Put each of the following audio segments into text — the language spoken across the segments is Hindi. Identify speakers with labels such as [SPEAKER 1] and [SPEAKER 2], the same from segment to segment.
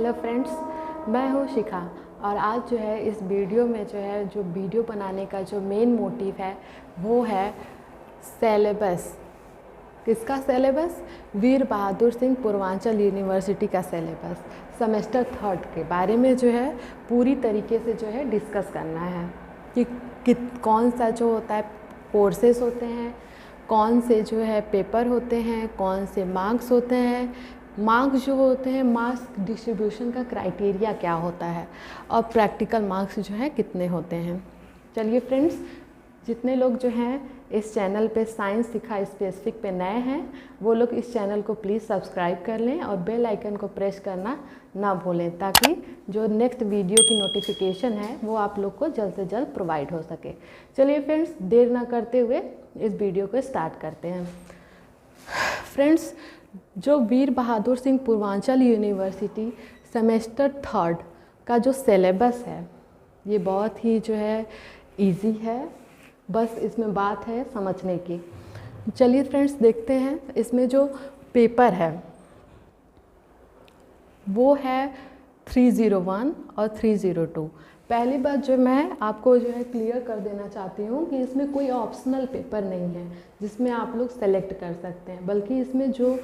[SPEAKER 1] हेलो फ्रेंड्स, मैं हूँ शिखा और आज जो है इस वीडियो में जो वीडियो बनाने का जो मेन मोटिव है वो है सेलेबस। किसका सेलेबस? वीर बहादुर सिंह पूर्वांचल यूनिवर्सिटी का सेलेबस सेमेस्टर 3 के बारे में जो है पूरी तरीके से डिस्कस करना है कि कौन सा जो होता है कोर्सेज होते हैं, कौन से पेपर होते हैं, कौन से मार्क्स होते हैं, मार्क्स जो होते हैं मार्क्स डिस्ट्रीब्यूशन का क्राइटेरिया क्या होता है और प्रैक्टिकल मार्क्स कितने होते हैं। चलिए फ्रेंड्स, जितने लोग इस चैनल पे साइंस सिखा स्पेसिफिक पे नए हैं वो लोग इस चैनल को प्लीज़ सब्सक्राइब कर लें और बेल आइकन को प्रेस करना ना भूलें ताकि जो नेक्स्ट वीडियो की नोटिफिकेशन है वो आप लोग को जल्द से जल्द प्रोवाइड हो सके। चलिए फ्रेंड्स, देर ना करते हुए इस वीडियो को स्टार्ट करते हैं। फ्रेंड्स, जो वीर बहादुर सिंह पूर्वांचल यूनिवर्सिटी सेमेस्टर 3 का जो सिलेबस है ये बहुत ही इजी है, बस इसमें बात है समझने की। चलिए फ्रेंड्स, देखते हैं इसमें जो पेपर है वो है 301 और 302। पहली बात जो मैं आपको क्लियर कर देना चाहती हूँ कि इसमें कोई ऑप्शनल पेपर नहीं है जिसमें आप लोग सेलेक्ट कर सकते हैं, बल्कि इसमें जो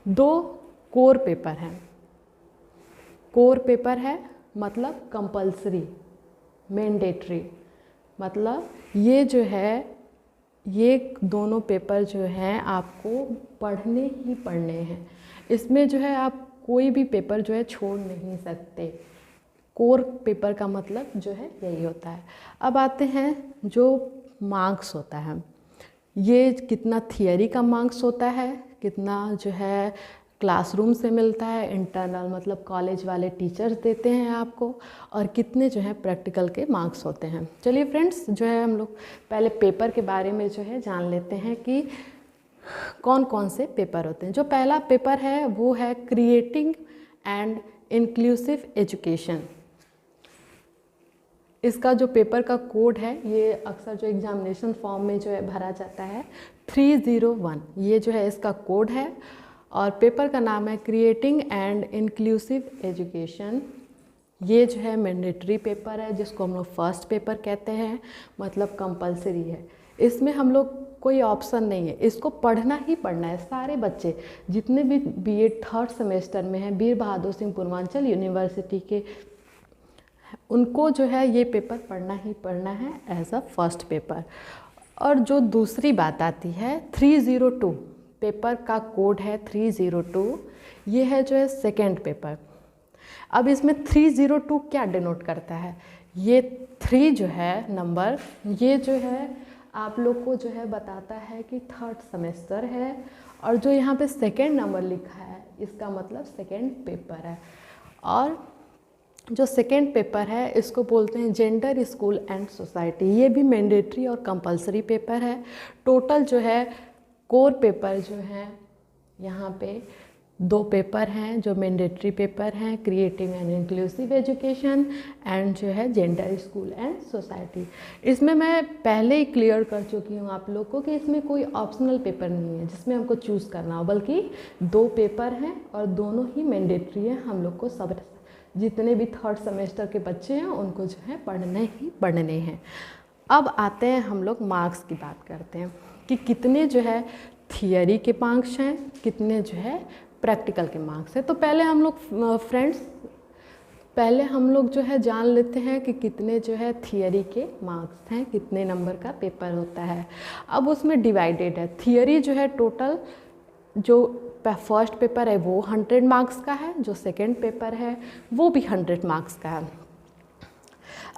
[SPEAKER 1] 2 कोर पेपर हैं। कोर पेपर है मतलब कंपल्सरी, मैंडेटरी, मतलब ये दोनों पेपर आपको पढ़ने ही पढ़ने हैं। इसमें आप कोई भी पेपर छोड़ नहीं सकते। कोर पेपर का मतलब यही होता है। अब आते हैं जो मार्क्स होता है, ये कितना थियरी का मार्क्स होता है, कितना क्लासरूम से मिलता है, इंटरनल मतलब कॉलेज वाले टीचर्स देते हैं आपको, और कितने प्रैक्टिकल के मार्क्स होते हैं। चलिए फ्रेंड्स, हम लोग पहले पेपर के बारे में जान लेते हैं कि कौन कौन से पेपर होते हैं। जो पहला पेपर है वो है क्रिएटिंग एंड इंक्लूसिव एजुकेशन। इसका जो पेपर का कोड है ये अक्सर जो एग्जामिनेशन फॉर्म में भरा जाता है 301, ये इसका कोड है। और पेपर का नाम है क्रिएटिंग एंड इंक्लूसिव एजुकेशन। ये मैंडेटरी पेपर है जिसको हम लोग फर्स्ट पेपर कहते हैं, मतलब कंपलसरी है। इसमें हम लोग कोई ऑप्शन नहीं है, इसको पढ़ना ही पढ़ना है। सारे बच्चे जितने भी बीएड 3rd सेमेस्टर में हैं वीर बहादुर सिंह पूर्वांचल यूनिवर्सिटी के, उनको ये पेपर पढ़ना ही पढ़ना है एज अ फर्स्ट पेपर। और जो दूसरी बात आती है 302, पेपर का कोड है 302, ये है सेकेंड पेपर। अब इसमें 302 क्या डिनोट करता है? ये 3 नंबर, ये आप लोग को बताता है कि 3rd सेमेस्टर है, और जो यहाँ पे सेकेंड नंबर लिखा है इसका मतलब सेकेंड पेपर है। और जो सेकेंड पेपर है इसको बोलते हैं जेंडर, स्कूल एंड सोसाइटी। ये भी मैंडेटरी और कंपलसरी पेपर है। टोटल कोर पेपर यहाँ पे 2 पेपर हैं जो मैंडेटरी पेपर हैं, creating and inclusive education and gender, school and society. इसमें मैं पहले ही क्लियर कर चुकी हूँ आप लोग को कि इसमें कोई ऑप्शनल पेपर नहीं है जिसमें हमको चूज़ करना हो, बल्कि 2 पेपर हैं और दोनों ही मैंडेटरी हैं। हम लोग को सब जितने भी 3rd सेमेस्टर के बच्चे हैं उनको पढ़ने ही पढ़ने हैं। अब आते हैं हम लोग मार्क्स की बात करते हैं कि कितने थियरी के मार्क्स हैं, कितने प्रैक्टिकल के मार्क्स हैं। तो पहले हम लोग फ्रेंड्स जान लेते हैं कि कितने थियरी के मार्क्स हैं, कितने नंबर का पेपर होता है। अब उसमें डिवाइडेड है। थियरी टोटल जो फर्स्ट पेपर है वो 100 मार्क्स का है, जो सेकेंड पेपर है वो भी 100 मार्क्स का है।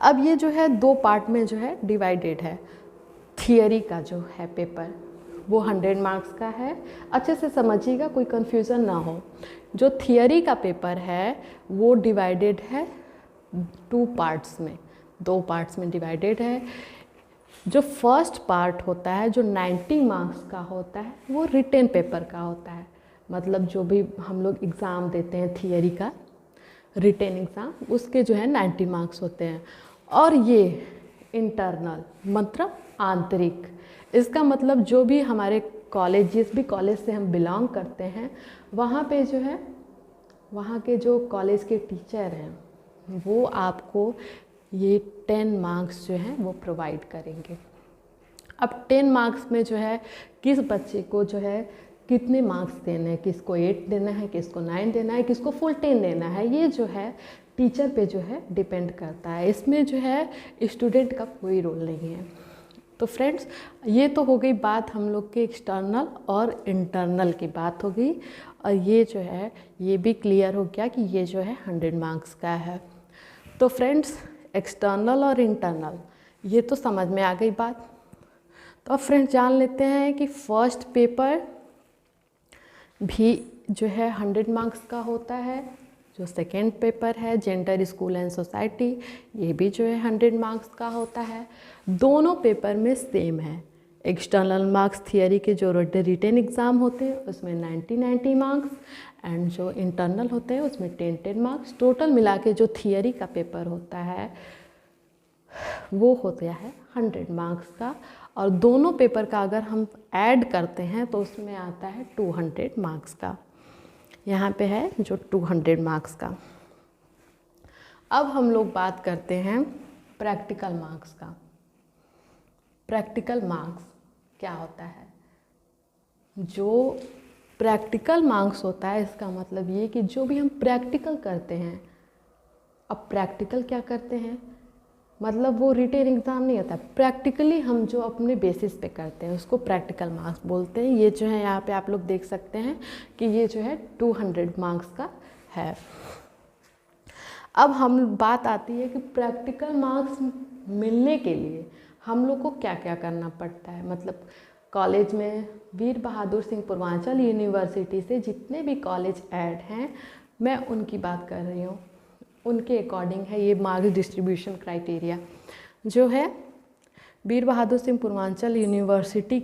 [SPEAKER 1] अब ये 2 पार्ट में डिवाइडेड है। थियरी का पेपर वो 100 मार्क्स का है। अच्छे से समझिएगा, कोई कन्फ्यूज़न ना हो। जो थियरी का पेपर है वो डिवाइडेड है 2 पार्ट्स में, 2 पार्ट्स में डिवाइडेड है। जो फर्स्ट पार्ट होता है जो 90 मार्क्स का होता है वो रिटेन पेपर का होता है, मतलब जो भी हम लोग एग्ज़ाम देते हैं थियरी का रिटेन एग्ज़ाम, उसके 90 मार्क्स होते हैं। और ये इंटरनल मतलब आंतरिक, इसका मतलब जो भी हमारे कॉलेज, जिस भी कॉलेज से हम बिलोंग करते हैं वहाँ पे वहाँ के जो कॉलेज के टीचर हैं वो आपको ये 10 मार्क्स जो हैं वो प्रोवाइड करेंगे। अब 10 मार्क्स में जो है किस बच्चे को जो है कितने मार्क्स देने हैं, किसको 8 देना है, किसको 9 देना है, किसको फुल 10 देना है, ये जो है टीचर पे जो है डिपेंड करता है। इसमें जो है स्टूडेंट का कोई रोल नहीं है। तो फ्रेंड्स, ये तो हो गई बात हम लोग के एक्सटर्नल और इंटरनल की बात हो गई, और ये जो है ये भी क्लियर हो गया कि ये जो है 100 मार्क्स का है। तो फ्रेंड्स, एक्सटर्नल और इंटरनल ये तो समझ में आ गई बात। तो अब फ्रेंड्स जान लेते हैं कि फर्स्ट पेपर भी जो है 100 मार्क्स का होता है, जो सेकेंड पेपर है जेंडर स्कूल एंड सोसाइटी ये भी जो है 100 मार्क्स का होता है। दोनों पेपर में सेम है। एक्सटर्नल मार्क्स थियरी के जो रिटन एग्ज़ाम होते हैं उसमें 90 मार्क्स, एंड जो इंटरनल होते हैं उसमें 10 मार्क्स। टोटल मिला के जो थियरी का पेपर होता है वो होता है 100 मार्क्स का, और दोनों पेपर का अगर हम ऐड करते हैं तो उसमें आता है 200 मार्क्स का। यहाँ पे है जो 200 मार्क्स का। अब हम लोग बात करते हैं प्रैक्टिकल मार्क्स का। प्रैक्टिकल मार्क्स क्या होता है? जो प्रैक्टिकल मार्क्स होता है इसका मतलब ये कि जो भी हम प्रैक्टिकल करते हैं, अब प्रैक्टिकल क्या करते हैं मतलब वो रिटेन एग्ज़ाम नहीं होता, प्रैक्टिकली हम जो अपने बेसिस पे करते हैं उसको प्रैक्टिकल मार्क्स बोलते हैं। ये जो है यहाँ पे आप लोग देख सकते हैं कि ये जो है 200 मार्क्स का है। अब हम बात आती है कि प्रैक्टिकल मार्क्स मिलने के लिए हम लोग को क्या क्या करना पड़ता है। मतलब कॉलेज में वीर बहादुर सिंह पूर्वांचल यूनिवर्सिटी से जितने भी कॉलेज ऐड हैं मैं उनकी बात कर रही हूँ, उनके अकॉर्डिंग है ये मार्क्स डिस्ट्रीब्यूशन क्राइटेरिया। जो है वीर बहादुर सिंह पूर्वांचल यूनिवर्सिटी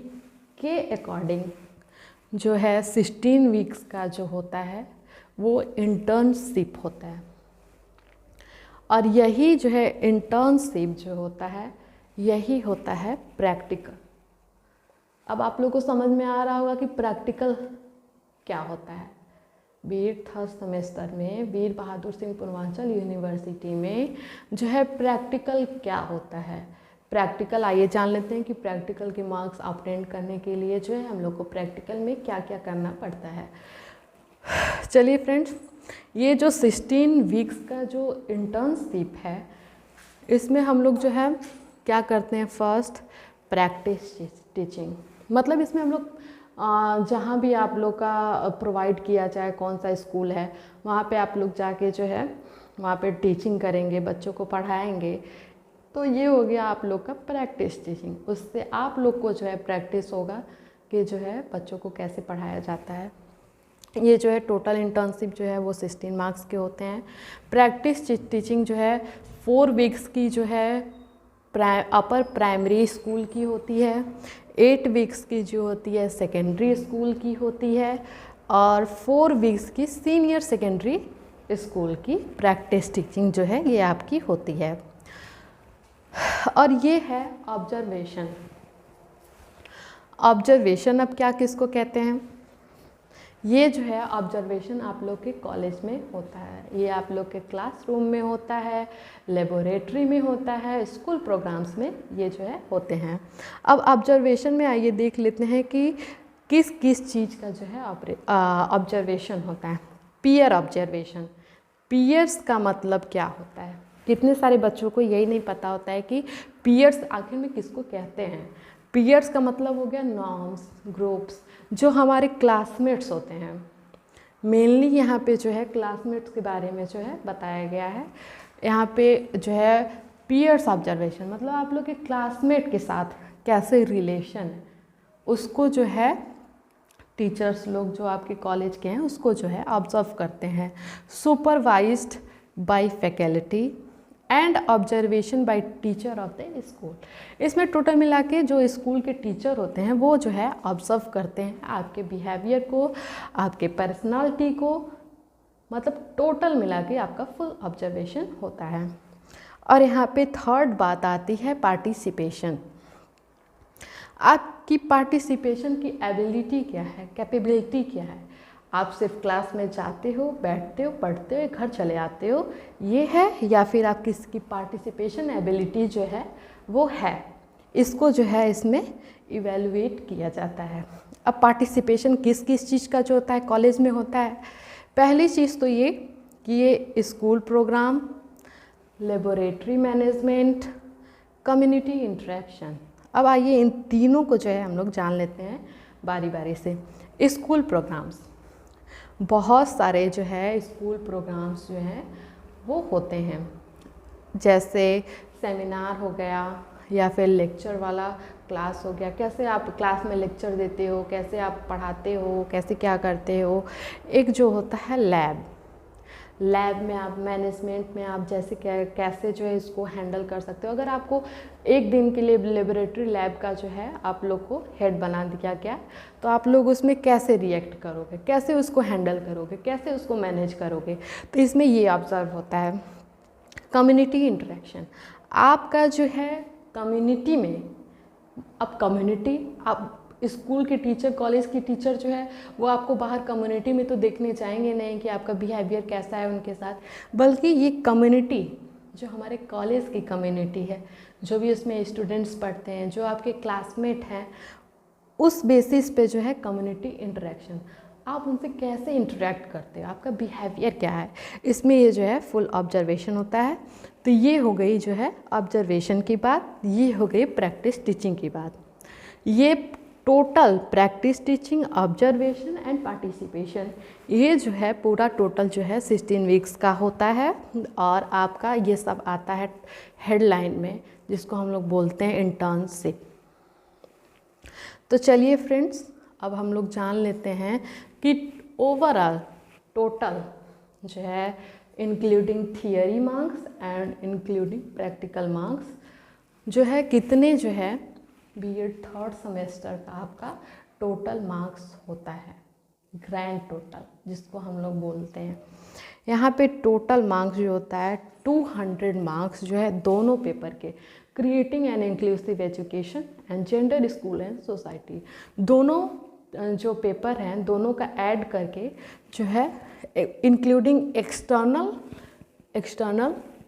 [SPEAKER 1] के अकॉर्डिंग जो है 16 वीक्स का जो होता है वो इंटर्नशिप होता है, और यही जो है इंटर्नशिप जो होता है यही होता है प्रैक्टिकल। अब आप लोगों को समझ में आ रहा होगा कि प्रैक्टिकल क्या होता है। बीएड थर्ड सेमेस्टर में वीर बहादुर सिंह पूर्वांचल यूनिवर्सिटी में जो है प्रैक्टिकल क्या होता है। प्रैक्टिकल आइए जान लेते हैं कि प्रैक्टिकल के मार्क्स ऑब्टेन करने के लिए जो है हम लोग को प्रैक्टिकल में क्या क्या करना पड़ता है। चलिए फ्रेंड्स, ये जो 16 वीक्स का जो इंटर्नशिप है इसमें हम लोग जो है क्या करते हैं, फर्स्ट प्रैक्टिस टीचिंग। मतलब इसमें हम लोग जहाँ भी आप लोग का प्रोवाइड किया जाए, कौन सा स्कूल है वहाँ पे आप लोग जाके जो है वहाँ पे टीचिंग करेंगे, बच्चों को पढ़ाएंगे। तो ये हो गया आप लोग का प्रैक्टिस टीचिंग। उससे आप लोग को जो है प्रैक्टिस होगा कि जो है बच्चों को कैसे पढ़ाया जाता है। ये जो है टोटल इंटर्नशिप जो है वो 16 मार्क्स के होते हैं। प्रैक्टिस टीचिंग जो है 4 वीक्स की जो है अपर प्राइमरी स्कूल की होती है, 8 वीक्स की जो होती है सेकेंडरी स्कूल की होती है, और 4 वीक्स की सीनियर सेकेंडरी स्कूल की प्रैक्टिस टीचिंग जो है ये आपकी होती है। और ये है ऑब्जर्वेशन। ऑब्जर्वेशन अब क्या किसको कहते हैं, ये जो है ऑब्जर्वेशन आप लोग के कॉलेज में होता है। ये आप लोग के क्लासरूम में होता है, लेबोरेटरी में होता है, स्कूल प्रोग्राम्स में ये जो है होते हैं। अब ऑब्जर्वेशन में आइए देख लेते हैं कि किस किस चीज़ का जो है ऑब्जर्वेशन होता है। Peer observation. पीयर्स का मतलब क्या होता है, कितने सारे बच्चों को यही नहीं पता होता है कि पीयर्स आखिर में किसको कहते हैं। पीयर्स का मतलब हो गया नॉर्म्स, ग्रुप्स, जो हमारे क्लासमेट्स होते हैं। मेनली यहाँ पे जो है क्लासमेट्स के बारे में जो है बताया गया है। यहाँ पे जो है पीयर्स ऑब्जर्वेशन मतलब आप लोग के क्लासमेट के साथ कैसे रिलेशन है उसको जो है टीचर्स लोग जो आपके कॉलेज के हैं उसको जो है ऑब्जर्व करते हैं। Supervised by faculty and observation by teacher of the school. इसमें टोटल मिला के जो स्कूल के टीचर होते हैं वो जो है ऑब्जर्व करते हैं आपके बिहेवियर को, आपके पर्सनालिटी को, मतलब टोटल मिला के आपका फुल ऑब्जर्वेशन होता है। और यहाँ पे थर्ड बात आती है पार्टिसिपेशन। आपकी पार्टिसिपेशन की एबिलिटी क्या है, कैपेबिलिटी क्या है, आप सिर्फ क्लास में जाते हो, बैठते हो, पढ़ते हो, घर चले आते हो, ये है, या फिर आप किसकी पार्टिसिपेशन एबिलिटी जो है वो है, इसको जो है इसमें इवेलुएट किया जाता है। अब पार्टिसिपेशन किस किस चीज़ का जो होता है कॉलेज में होता है, पहली चीज़ तो ये कि ये school program, laboratory management, community interaction. अब आइए इन तीनों को जो है हम लोग जान लेते हैं बारी बारी से। स्कूल प्रोग्राम्स, बहुत सारे जो है स्कूल प्रोग्राम्स जो हैं वो होते हैं, जैसे सेमिनार हो गया या फिर लेक्चर वाला क्लास हो गया, कैसे आप क्लास में लेक्चर देते हो, कैसे आप पढ़ाते हो, कैसे क्या करते हो। एक जो होता है लैब में आप मैनेजमेंट में आप जैसे कैसे जो है इसको हैंडल कर सकते हो। अगर आपको एक दिन के लिए लेबोरेटरी लैब का जो है आप लोग को हेड बना दिया गया, तो आप लोग उसमें कैसे रिएक्ट करोगे, कैसे उसको हैंडल करोगे, कैसे उसको मैनेज करोगे, तो इसमें ये ऑब्जर्व होता है। कम्युनिटी इंटरेक्शन, आपका जो है कम्युनिटी में, अब कम्युनिटी, आप स्कूल के टीचर, कॉलेज की टीचर जो है वो आपको बाहर कम्युनिटी में तो देखने जाएंगे नहीं कि आपका बिहेवियर कैसा है उनके साथ, बल्कि ये कम्युनिटी जो हमारे कॉलेज की कम्युनिटी है, जो भी उसमें स्टूडेंट्स पढ़ते हैं, जो आपके क्लासमेट हैं, उस बेसिस पे जो है कम्युनिटी इंटरेक्शन, आप उनसे कैसे इंटरेक्ट करते हो, आपका बिहेवियर क्या है, इसमें ये जो है फुल ऑब्जर्वेशन होता है। तो ये हो गई जो है ऑब्जर्वेशन की बात, ये हो गई प्रैक्टिस टीचिंग की बात। ये total practice teaching, observation and participation, ये जो है पूरा टोटल जो है 16 वीक्स का होता है। और आपका ये सब आता है हेडलाइन में, जिसको हम लोग बोलते हैं इंटर्नशिप। तो चलिए फ्रेंड्स, अब हम लोग जान लेते हैं कि ओवरऑल टोटल जो है including theory marks and including practical marks जो है कितने जो है बीएड थर्ड सेमेस्टर का आपका टोटल मार्क्स होता है, ग्रैंड टोटल जिसको हम लोग बोलते हैं। यहाँ पे टोटल मार्क्स जो होता है 200 मार्क्स जो है दोनों पेपर के, creating an inclusive education and gender school and society, दोनों जो पेपर हैं दोनों का ऐड करके जो है इंक्लूडिंग एक्सटर्नल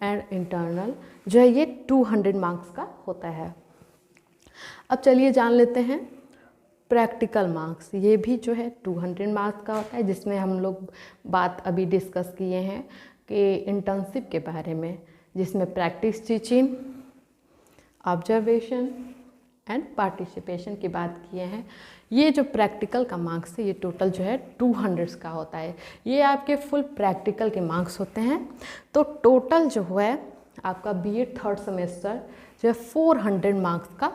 [SPEAKER 1] एंड इंटरनल जो है ये 200 मार्क्स का होता है। अब चलिए जान लेते हैं प्रैक्टिकल मार्क्स, ये भी जो है 200 मार्क्स का होता है, जिसमें हम लोग बात अभी डिस्कस किए हैं कि इंटर्नशिप के बारे में, जिसमें practice teaching, observation and participation की बात किए हैं। ये जो प्रैक्टिकल का मार्क्स है ये टोटल जो है 200 का होता है, ये आपके फुल प्रैक्टिकल के मार्क्स होते हैं। तो टोटल जो है आपका बीएड थर्ड सेमेस्टर जो है 400 मार्क्स का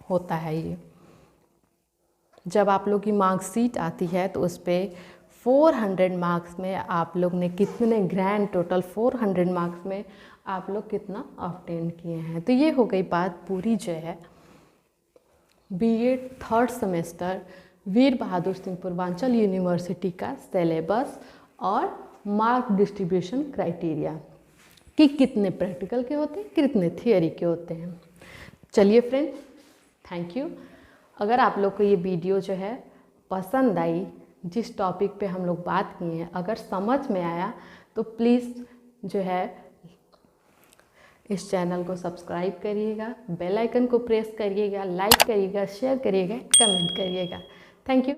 [SPEAKER 1] होता है। ये जब आप लोग की मार्कशीट आती है तो उस पर 400 मार्क्स में आप लोग ने कितने ग्रैंड टोटल 400 मार्क्स में आप लोग कितना ऑब्टेन किए हैं। तो ये हो गई बात पूरी जो है बीएड थर्ड सेमेस्टर वीर बहादुर सिंह पूर्वांचल यूनिवर्सिटी का सिलेबस और मार्क डिस्ट्रीब्यूशन क्राइटेरिया कि कितने प्रैक्टिकल के होते हैं, कितने थियरी के होते हैं। चलिए फ्रेंड्स, थैंक यू। अगर आप लोग को ये वीडियो जो है पसंद आई, जिस टॉपिक पे हम लोग बात किए हैं, अगर समझ में आया तो प्लीज़ जो है इस चैनल को सब्सक्राइब करिएगा, बेल आइकन को प्रेस करिएगा, लाइक करिएगा, शेयर करिएगा, कमेंट करिएगा। Thank you.